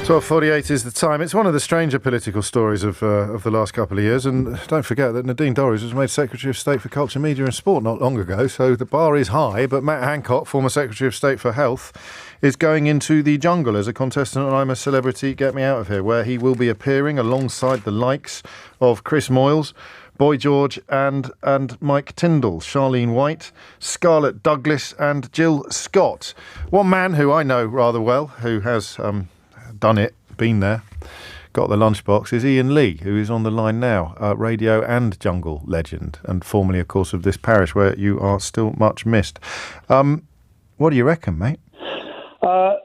12:48 is the time. It's one of the stranger political stories of the last couple of years. And don't forget that Nadine Dorries was made Secretary of State for Culture, Media and Sport not long ago. So the bar is high. But Matt Hancock, former Secretary of State for Health, is going into the jungle as a contestant on I'm a Celebrity, Get Me Out of Here, where he will be appearing alongside the likes of Chris Moyles, Boy George and Mike Tyndall, Charlene White, Scarlett Douglas and Jill Scott. One man who I know rather well, who has done it, been there, got the lunchbox, is Iain Lee, who is on the line now, radio and jungle legend, and formerly, of course, of this parish where you are still much missed. What do you reckon, mate?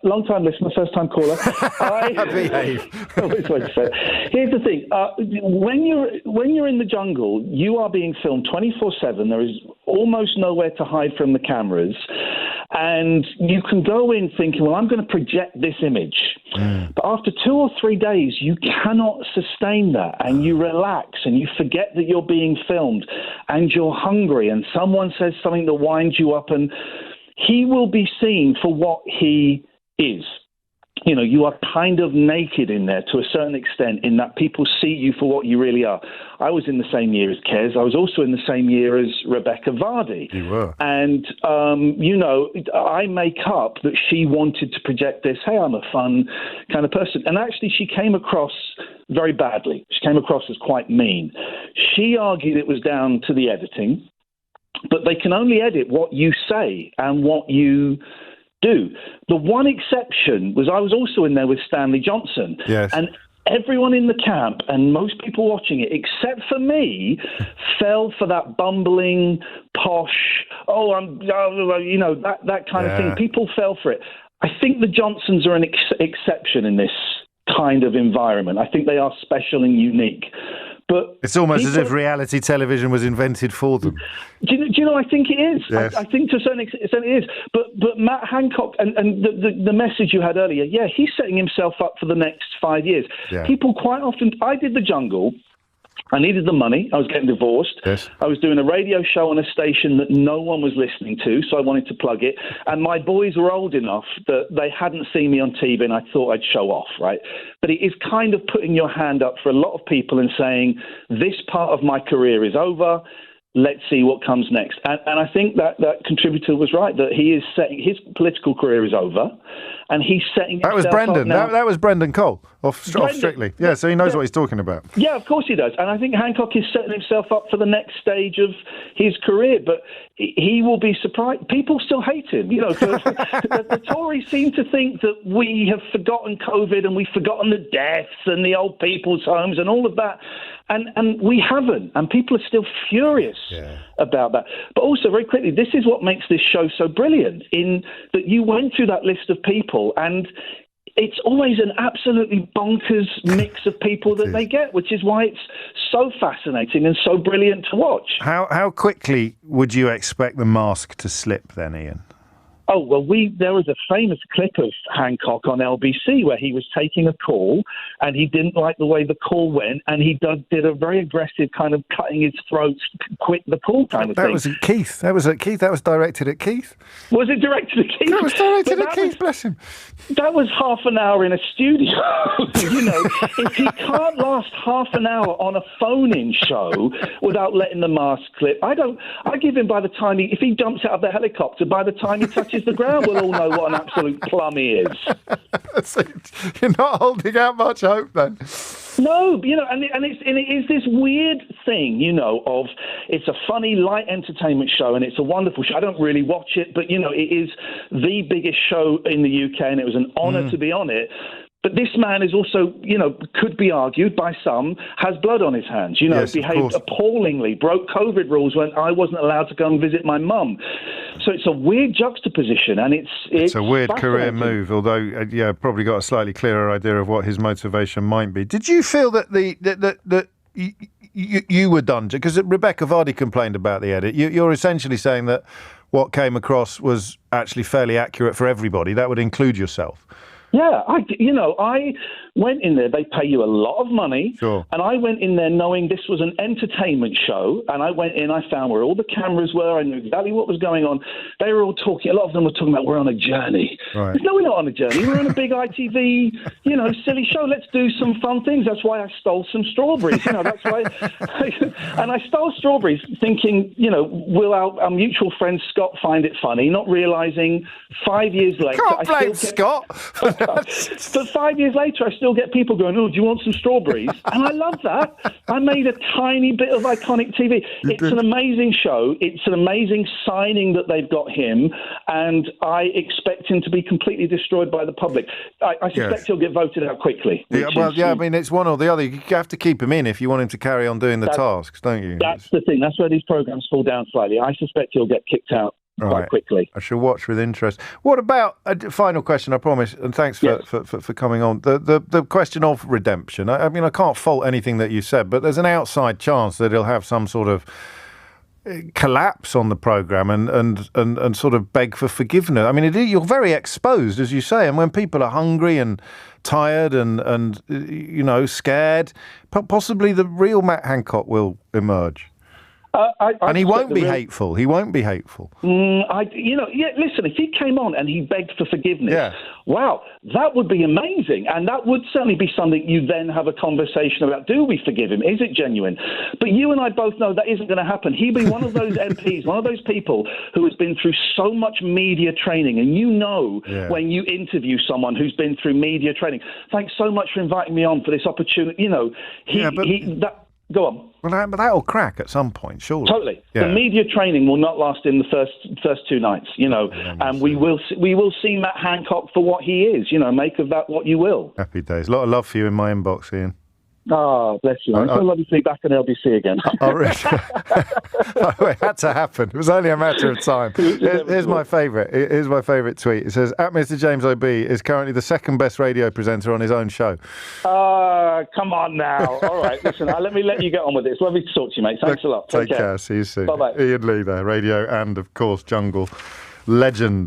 Long-time listener, first-time caller. Behave. Here's the thing: when you're in the jungle, you are being filmed 24/7. There is almost nowhere to hide from the cameras, and you can go in thinking, "Well, I'm going to project this image." But after 2 or 3 days, you cannot sustain that, and you relax, and you forget that you're being filmed, and you're hungry, and someone says something that winds you up, and he will be seen for what he is. You know, you are kind of naked in there to a certain extent, in that people see you for what you really are. I was in the same year as Kez. I was also in the same year as Rebecca Vardy. You were. And, I make up that she wanted to project this, hey, I'm a fun kind of person. And actually, she came across very badly. She came across as quite mean. She argued it was down to the editing, but they can only edit what you say and what you do. The one exception was I was also in there with Stanley Johnson. Yes. And everyone in the camp and most people watching it, except for me, fell for that bumbling, posh, that kind of thing. People fell for it. I think the Johnsons are an exception in this kind of environment. I think they are special and unique. But it's almost as if reality television was invented for them. Do you know, I think it is. Yes. I think to a certain extent it is. But Matt Hancock and the message you had earlier, he's setting himself up for the next 5 years. Yeah. People quite often, I did the jungle. I needed the money. I was getting divorced. Yes. I was doing a radio show on a station that no one was listening to, so I wanted to plug it. And my boys were old enough that they hadn't seen me on TV, and I thought I'd show off, right? But it is kind of putting your hand up for a lot of people and saying, this part of my career is over. Let's see what comes next. And I think that contributor was right, that he is setting, his political career is over, and he's setting That was Brendan. That was Brendan Cole off Strictly. Yeah, so he knows what he's talking about. Yeah, of course he does. And I think Hancock is setting himself up for the next stage of his career, but he will be surprised. People still hate him. You know, the Tories seem to think that we have forgotten COVID and we've forgotten the deaths and the old people's homes and all of that. And we haven't. And people are still furious about that. But also, very quickly, this is what makes this show so brilliant, in that you went through that list of people, and it's always an absolutely bonkers mix of people that they get, which is why it's so fascinating and so brilliant to watch. How quickly would you expect the mask to slip then, Iain? Oh, well, there was a famous clip of Hancock on LBC where he was taking a call and he didn't like the way the call went, and he did a very aggressive kind of cutting his throat, quit the call kind of thing. That was at Keith. That was at Keith. That was directed at Keith. Was it directed at Keith? That was directed at Keith, bless him. That was half an hour in a studio. You know, if he can't last half an hour on a phone-in show without letting the mask clip, I give him, by the time if he jumps out of the helicopter, by the time he touches the ground, we'll all know what an absolute plum he is. So you're not holding out much hope then. No, you know, and it is this weird thing, you know, of it's a funny, light entertainment show and it's a wonderful show. I don't really watch it, but, you know, it is the biggest show in the UK and it was an honour to be on it. But this man is also, you know, could be argued by some, has blood on his hands, you know, behaved appallingly, broke COVID rules when I wasn't allowed to go and visit my mum. So it's a weird juxtaposition, and it's a weird career move, although, probably got a slightly clearer idea of what his motivation might be. Did you feel that you were done? Because Rebecca Vardy complained about the edit. You're essentially saying that what came across was actually fairly accurate for everybody. That would include yourself. Yeah, I went in there. They pay you a lot of money. Sure. And I went in there knowing this was an entertainment show. And I went in, I found where all the cameras were. I knew exactly what was going on. They were all talking, a lot of them were talking about we're on a journey. Right. No, we're not on a journey. We're on a big ITV, silly show. Let's do some fun things. That's why I stole some strawberries. That's why. And I stole strawberries thinking, will our mutual friend Scott find it funny, not realising 5 years later. Can't blame Scott. But 5 years later, I still get people going, oh, do you want some strawberries? And I love that. I made a tiny bit of iconic TV. It's an amazing show. It's an amazing signing that they've got him. And I expect him to be completely destroyed by the public. I suspect he'll get voted out quickly. I mean, it's one or the other. You have to keep him in if you want him to carry on doing the tasks, don't you? That's the thing. That's where these programmes fall down slightly. I suspect he'll get kicked out quite quickly. I shall watch with interest. What about a final question? I promise, and thanks for coming on. The question of redemption. I mean, I can't fault anything that you said, but there's an outside chance that he'll have some sort of collapse on the programme and sort of beg for forgiveness. I mean, you're very exposed, as you say, and when people are hungry and tired and scared, possibly the real Matt Hancock will emerge. And he won't be hateful. He won't be hateful. Listen, if he came on and he begged for forgiveness, wow, that would be amazing. And that would certainly be something you then have a conversation about. Do we forgive him? Is it genuine? But you and I both know that isn't going to happen. He'll be one of those MPs, one of those people who has been through so much media training. And when you interview someone who's been through media training, thanks so much for inviting me on for this opportunity. Go on. But that'll crack at some point, surely. Totally. Yeah. The media training will not last in the first two nights, and we will see Matt Hancock for what he is. Make of that what you will. Happy days. A lot of love for you in my inbox, Iain. Oh, bless you. It's so lovely to be back on LBC again. It had to happen. It was only a matter of time. Here's my favourite. Here's my favourite tweet. It says, Mr. James O.B. is currently the second best radio presenter on his own show. Come on now. All right, listen, let you get on with it. It's lovely to talk to you, mate. Thanks a lot. Take care. See you soon. Bye-bye. Iain Lee there, radio and, of course, jungle legend.